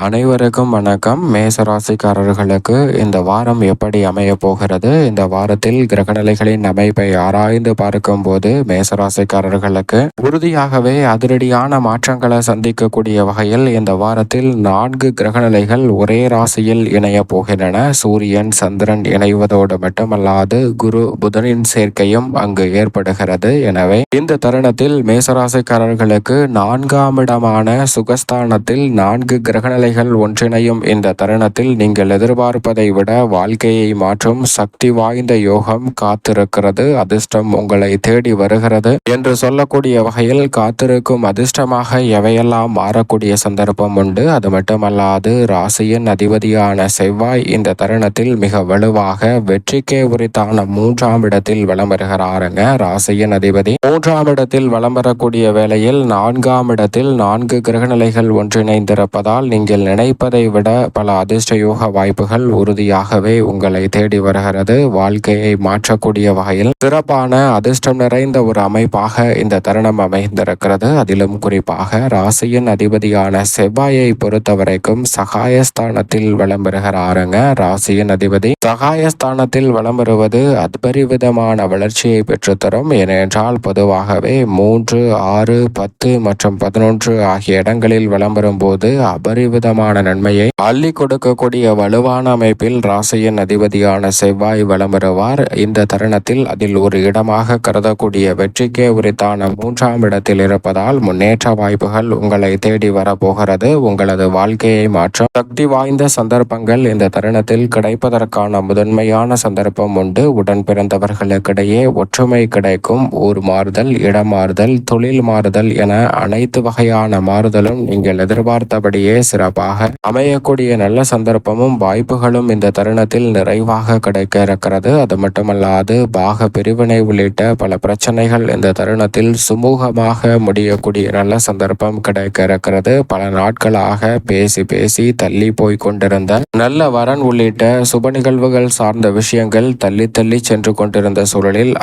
அனைவருக்கும் வணக்கம். மேசராசிக்காரர்களுக்கு இந்த வாரம் எப்படி அமைய போகிறது? இந்த வாரத்தில் கிரகநிலைகளின் அமைப்பை ஆராய்ந்து பார்க்கும்போது மேசராசிக்காரர்களுக்கு உறுதியாகவே அதிரடியான மாற்றங்களை சந்திக்கக்கூடிய வகையில் இந்த வாரத்தில் 4 கிரகநிலைகள் ஒரே ராசியில் இணைய போகின்றன. சூரியன் சந்திரன் இணைவதோடு மட்டுமல்லாது குரு புதனின் சேர்க்கையும் அங்கு ஏற்படுகிறது. எனவே இந்த தருணத்தில் மேசராசிக்காரர்களுக்கு 4ஆம் இடமான சுகஸ்தானத்தில் 4 கிரகநிலை ஒன்றிணையும் இந்த தருணத்தில் நீங்கள் எதிர்பார்ப்பதை விட வாழ்க்கையை மாற்றும் சக்தி வாய்ந்த யோகம் காத்திருக்கிறது. அதிர்ஷ்டம் உங்களை தேடி வருகிறது என்று சொல்லக்கூடிய வகையில் காத்திருக்கும் அதிர்ஷ்டமாக எவையெல்லாம் மாறக்கூடிய சந்தர்ப்பம் உண்டு. அது மட்டுமல்லாது ராசியின் அதிபதியான செவ்வாய் இந்த தருணத்தில் மிக வலுவாக வெற்றிக்கே உரித்தான 3ஆம் இடத்தில் வலம் வருகிறாருங்க. ராசியின் அதிபதி 3ஆம் இடத்தில் வலம் வரக்கூடிய வேளையில் 4ஆம் இடத்தில் 4 கிரகநிலைகள் ஒன்றிணைந்திருப்பதால் நீங்கள் நினைப்பதை விட பல அதிர்ஷ்ட யோக வாய்ப்புகள் உறுதியாகவே உங்களை தேடி வருகிறது. வாழ்க்கையை மாற்றக்கூடிய வகையில் சிறப்பான அதிர்ஷ்டம் நிறைந்த ஒரு அமைப்பாக இந்த தருணம் அமைந்திருக்கிறது. அதிலும் குறிப்பாக ராசியின் அதிபதியான செவ்வாயை பொறுத்தவரைக்கும் சகாயஸ்தானத்தில் வலம் பெறுகிறாருங்க. ராசியின் அதிபதி சகாயஸ்தானத்தில் வலம் வருவது அபரிவிதமான வளர்ச்சியை பெற்றுத்தரும். ஏனென்றால் பொதுவாகவே 3, 6, 10 மற்றும் 11 ஆகிய இடங்களில் வலம் வரும்போது அபரிவிதமான நன்மையை அள்ளி கொடுக்கக்கூடிய வலுவான அமைப்பில் ராசியின் அதிபதியான செவ்வாய் வலம் வருவார். இந்த தருணத்தில் அதில் ஒரு இடமாக கருதக்கூடிய வெற்றிக்கே உரித்தான 3ஆம் இடத்தில் இருப்பதால் முன்னேற்ற வாய்ப்புகள் உங்களை தேடி வரப்போகிறது. உங்களது வாழ்க்கையை மாற்ற சக்தி வாய்ந்த சந்தர்ப்பங்கள் இந்த தருணத்தில் கிடைப்பதற்கான முதன்மையான சந்தர்ப்பம் உண்டு. உடன் பிறந்தவர்களுக்கிடையே ஒற்றுமை கிடைக்கும். ஊர் மாறுதல், இடம் மாறுதல், தொழில் மாறுதல் என அனைத்து வகையான மாறுதலும் நீங்கள் எதிர்பார்த்தபடியே சிறப்பாக அமையக்கூடிய நல்ல சந்தர்ப்பமும் வாய்ப்புகளும் இந்த தருணத்தில் நிறைவாக கிடைக்க இருக்கிறது. அது மட்டுமல்லாது பாக பிரிவினை உள்ளிட்ட பல பிரச்சனைகள் இந்த தருணத்தில் சுமூகமாக முடியக்கூடிய நல்ல சந்தர்ப்பம் கிடைக்க இருக்கிறது. பல நாட்களாக பேசி தள்ளி போய் கொண்டிருந்த நல்ல வரன் உள்ளிட்ட சுப நிகழ்வுகள் சார்ந்த விஷயங்கள் தள்ளி சென்று கொண்டிருந்த சூழலில்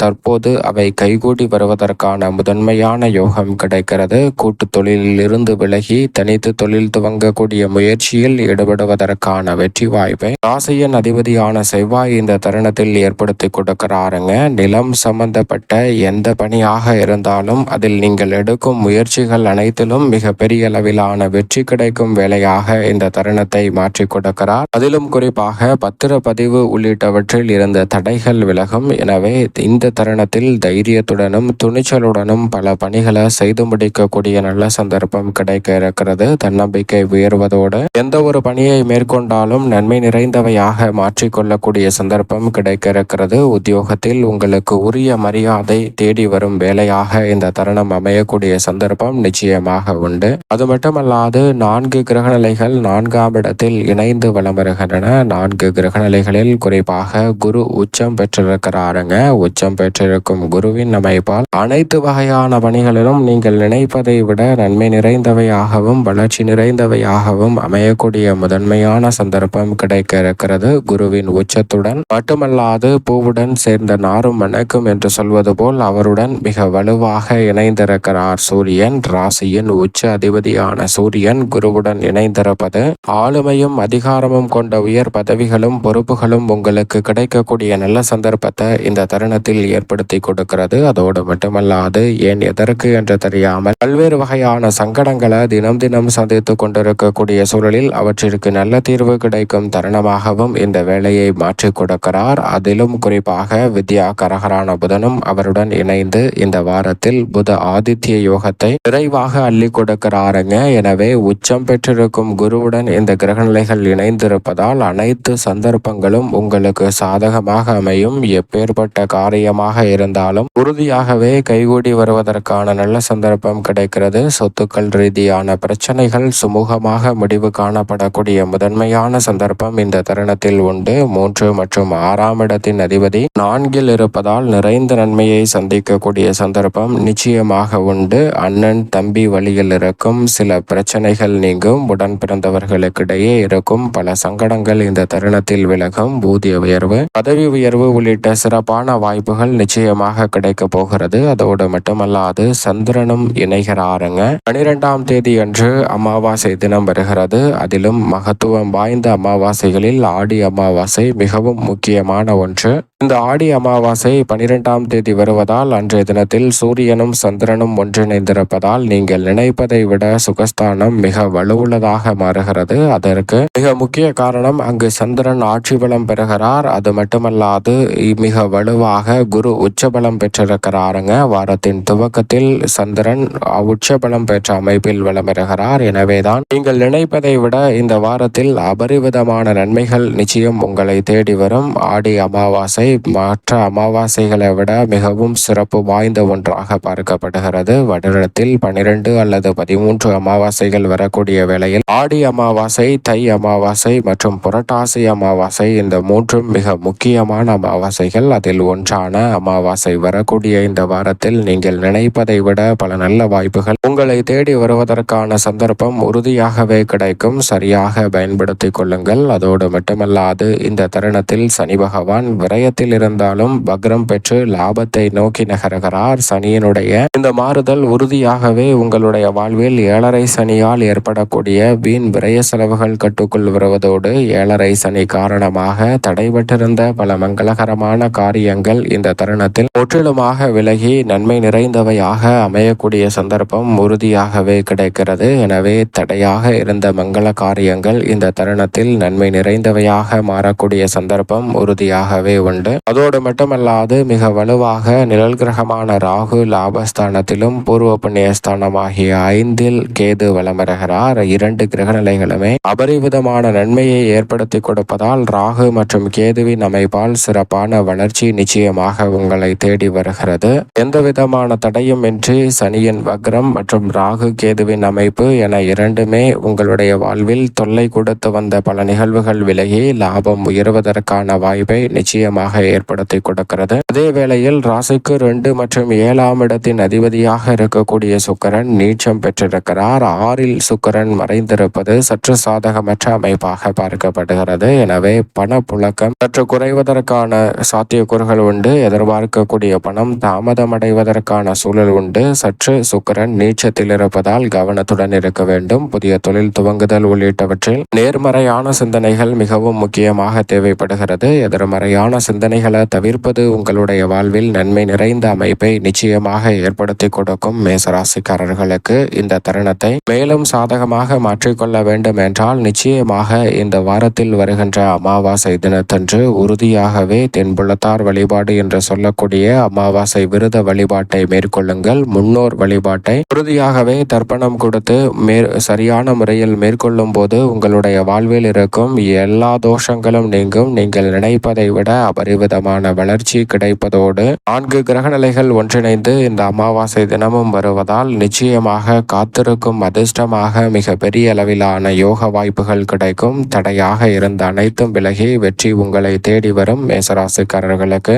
தற்போது அவை கைகூடி வருவதற்கான முதன்மையான யோகம் கிடைக்கிறது. கூட்டு தொழிலில் இருந்து விலகி தனித்து தொழில் துவங்கக்கூடிய முயற்சியில் ஈடுபடுவதற்கான வெற்றி வாய்ப்பை ராசியின் அதிபதியான செவ்வாய் இந்த தருணத்தில் ஏற்படுத்தி கொடுக்கிறாருங்க. நிலம் சம்பந்தப்பட்ட எந்த பணியாக இருந்தாலும் அதில் நீங்கள் எடுக்கும் முயற்சிகள் அனைத்திலும் மிக பெரிய அளவிலான வெற்றி கிடைக்கும் வேலையாக இந்த தருணத்தை மாற்றி கொடுக்கிறார். அதிலும் குறிப்பாக பத்திரப்பதிவு உள்ளிட்டவற்றில் இருந்த தடைகள் விலகும். எனவே இந்த தருணத்தில் தைரியத்துடனும் துணிச்சலுடனும் பல பணிகளை செய்து முடிக்கக்கூடிய நல்ல சந்தர்ப்பம் கிடைக்க இருக்கிறது. தன்னம்பிக்கை உயர்வதோடு எந்த ஒரு பணியை மேற்கொண்டாலும் நன்மை நிறைந்தவையாக மாற்றிக்கொள்ளக்கூடிய சந்தர்ப்பம் கிடைக்க இருக்கிறது. உத்தியோகத்தில் உங்களுக்கு உரிய மரியாதை தேடி வரும் வேலையாக இந்த தருணம் அமையக்கூடிய சந்தர்ப்பம் நிச்சயமாக உண்டு. அது மட்டுமல்லாது 4 கிரகநிலைகள் 4ஆம் இடத்தில் இணைந்து வலம் வருகின்றன. 4 கிரகநிலைகளில் குறிப்பாக குரு உச்சம் பெற்றிருக்கிறாருங்க. உச்சம் பெற்றிருக்கும் குருவின் அமைப்பால் அனைத்து வகையான பணிகளிலும் நீங்கள் நினைப்பதை விட நன்மை நிறைந்தவையாகவும் வளர்ச்சி நிறைந்தவையாகவும் அமையக்கூடிய முதன்மையான சந்தர்ப்பம் கிடைக்க இருக்கிறது. குருவின் உச்சத்துடன் மட்டுமல்லாது பூவுடன் சேர்ந்த நாரும் மணக்கும் என்று சொல்வது போல் அவருடன் மிக வலுவாக இணைந்திருக்கிறார் சூரியன். ராசியின் உச்ச அதிபதியான சூரியன் குருவுடன் இணைந்திருப்பது ஆளுமையும் அதிகாரமும் கொண்ட உயர் பதவிகளும் பொறுப்புகளும் உங்களுக்கு கிடைக்கக்கூடிய நல்ல சந்தர்ப்பத்தை இந்த தருணத்தில் ஏற்படுத்தி கொடுக்கிறது. அதோடு மட்டுமல்லாது ஏன் எதற்கு என்று தெரியாமல் பல்வேறு வகையான சங்கடங்களை தினம் சந்தித்து கொண்டிருக்கக்கூடிய சூழலில் அவற்றிற்கு நல்ல தீர்வு கிடைக்கும் தருணமாகவும் இந்த வேலையை மாற்றி கொடுக்கிறார். அதிலும் குறிப்பாக வித்யா கரகரான புதனும் அவருடன் இணைந்து இந்த வாரத்தில் புத ஆதித்ய யோகத்தை விரைவாக அள்ளி கொடுக்கிறாருங்க. எனவே உச்சம் பெற்றிருக்கும் குருவுடன் இந்த கிரகநிலைகள் இணைந்திருப்பதால் அனைத்து சந்தர்ப்பங்களும் உங்களுக்கு சாதகமாக அமையும். எப்பேற்பட்ட காரியமாக இருந்தாலும் உறுதியாகவே கைகூடி வருவதற்கான நல்ல சந்தர்ப்பம் கிடைக்கிறது. சொத்துக்கள் ரீதியான பிரச்சனைகள் சுமூகமாக முடிவு காணப்படக்கூடிய முதன்மையான சந்தர்ப்பம் இந்த தருணத்தில் உண்டு. 3 மற்றும் 6ஆம் இடத்தின் அதிபதி 4இல் இருப்பதால் நிறைந்த நன்மையை சந்திக்கக்கூடிய சந்தர்ப்பம் நிச்சயமாக உண்டு. அண்ணன் தம்பி வழியில் இருக்கும் சில பிரச்சனைகள் நீங்கும். உடன் பிறந்தவர்களுக்கிடையே இருக்கும் பல சங்கடங்கள் இந்த தருணத்தில் விலகும். ஊதிய உயர்வு, பதவி உயர்வு உள்ளிட்ட சிறப்பான வாய்ப்புகள் நிச்சயமாக கிடைக்க போகிறது. அதோடு மட்டுமல்லாது சந்திரனும் இணைகிறாருங்க. 12ஆம் தேதி அன்று அமாவாசை தினம் வருகிறது. அதிலும் மகத்துவம் வாய்ந்த அமாவாசைகளில் ஆடி அமாவாசை மிகவும் முக்கியமான ஒன்று. இந்த ஆடி அமாவாசை 12ஆம் தேதி வருவதால் அன்றைய தினத்தில் சூரியனும் சந்திரனும் ஒன்றிணைந்திருப்பதால் நீங்கள் நினைப்பதை விட சுகஸ்தானம் மிக வலுவுள்ளதாக மாறுகிறது. அதற்கு மிக முக்கிய காரணம் அங்கு சந்திரன் ஆட்சி பலம் பெறுகிறார். அது மட்டுமல்லாது மிக வலுவாக குரு உச்சபலம் பெற்றிருக்கிறாருங்க. வாரத்தின் துவக்கத்தில் சந்திரன் உச்சபலம் பெற்ற அமைப்பில் வளம்பெறுகிறார். எனவேதான் நீங்கள் நினைப்பதை விட இந்த வாரத்தில் அபரிவிதமான நன்மைகள் நிச்சயம் உங்களை தேடி வரும். ஆடி அமாவாசை மற்ற அமாவாசைகளை விட மிகவும் சிறப்பு வாய்ந்த ஒன்றாக பார்க்கப்படுகிறது. வருடத்தில் 12 அல்லது 13 அமாவாசைகள் வரக்கூடிய வேளையில் ஆடி அமாவாசை, தை அமாவாசை மற்றும் புரட்டாசி அமாவாசை இந்த மூன்றும் மிக முக்கியமான அமாவாசைகள். அதில் ஒன்றான அமாவாசை வரக்கூடிய இந்த வாரத்தில் நீங்கள் நினைப்பதை விட பல நல்ல வாய்ப்புகள் உங்களை தேடி வருவதற்கான சந்தர்ப்பம் உறுதியாகவே கிடைக்கும். சரியாக பயன்படுத்திக் கொள்ளுங்கள். அதோடு மட்டுமல்லாது இந்த தருணத்தில் சனி பகவான் விரயத்தில் இருந்தாலும் வக்ரம் பெற்று லாபத்தை நோக்கி நகர்கிறார். சனியினுடைய இந்த மாறுதல் உறுதியாகவே உங்களுடைய வாழ்வில் 7.5 சனியால் ஏற்படக்கூடிய வீண் விரய செலவுகள் கட்டுக்குள் வருவதோடு 7.5 சனி காரணமாக தடைபட்டிருந்த பல மங்களகரமான காரியங்கள் இந்த தருணத்தில் முற்றிலுமாக விலகி நன்மை நிறைந்தவையாக அமையக்கூடிய சந்தர்ப்பம் உறுதியாகவே கிடைக்கிறது. எனவே தடையாக இருந்த மங்கள காரியங்கள் இந்த தருணத்தில் நன்மை நிறைந்தவையாக மாறக்கூடிய சந்தர்ப்பம் உறுதியாகவே உண்டு. அதோடு மட்டுமல்லாது மிக வலுவாக நிழல் கிரகமான ராகு லாபஸ்தானத்திலும் பூர்வ புண்ணியஸ்தானமாகிய 5இல் கேது வளமருகிறார். 2 கிரக நிலைகளுமே அபரிவிதமான நன்மையை ஏற்படுத்தி கொடுப்பதால் ராகு மற்றும் கேதுவின் அமைப்பால் சிறப்பான வளர்ச்சி நிச்சயமாக உங்களை தேடி வருகிறது. எந்த விதமான தடையும் இன்றி சனியின் வக்ரம் மற்றும் ராகு கேதுவின் அமைப்பு என இரண்டுமே உங்களுடைய வாழ்வில் தொல்லை கொடுத்து வந்த பல நிகழ்வுகள் விலகி லாபம் உயர்வதற்கான வாய்ப்பை நிச்சயமாக ஏற்படுத்தி கொடுக்கிறது. அதே வேளையில் ராசிக்கு 2 மற்றும் 7ஆம் இடத்தின் அதிபதியாக இருக்கக்கூடிய சுக்கிரன் நீச்சம் பெற்றிருக்கிறார். 6இல் சுக்கிரன் மறைந்திருப்பது சற்று சாதகமற்ற அமைப்பாக பார்க்கப்படுகிறது. எனவே பண புழக்கம் சற்று குறைவதற்கான சாத்தியக்கூறுகள் உண்டு. எதிர்பார்க்கக்கூடிய பணம் தாமதமடைவதற்கான சூழல் உண்டு. சற்று சுக்கிரன் நீச்சத்தில் இருப்பதால் கவனத்துடன் இருக்க வேண்டும். புதிய தொழில் துவங்குதல் உள்ளிட்டவற்றில் நேர்மறையான சிந்தனைகள் மிகவும் முக்கியமாக தேவைப்படுகிறது. எதிர்மறையான சிந்தனைகளை தவிர்ப்பது உங்களுடைய வாழ்வில் நன்மை நிறைந்த அமைப்பை நிச்சயமாக ஏற்படுத்தி கொடுக்கும். மேசராசிக்காரர்களுக்கு இந்த தருணத்தை மேலும் சாதகமாக மாற்றிக்கொள்ள வேண்டும் என்றால் நிச்சயமாக இந்த வாரத்தில் வருகின்ற அமாவாசை தினத்தன்று உறுதியாகவே தென்புலத்தார் வழிபாடு என்று சொல்லக்கூடிய அமாவாசை விரத வழிபாட்டை மேற்கொள்ளுங்கள். முன்னோர் வழிபாட்டை உறுதியாகவே தர்ப்பணம் கொடுத்து சரியான முறையில் மேற்கொள்ளும் போது உங்களுடைய வாழ்வில் இருக்கும் எல்லா தோஷங்களும் நீங்கும். நீங்கள் நினைப்பதை விட அபரிவிதமான வளர்ச்சி கிடைப்பதோடு 4 கிரகநிலைகள் ஒன்றிணைந்து இந்த அமாவாசை தினமும் வருவதால் நிச்சயமாக காத்திருக்கும் அதிர்ஷ்டமாக மிக பெரிய அளவிலான யோக வாய்ப்புகள் கிடைக்கும். தடையாக இருந்த அனைத்தும் விலகி வெற்றி உங்களை தேடி வரும். மேசராசிக்காரர்களுக்கு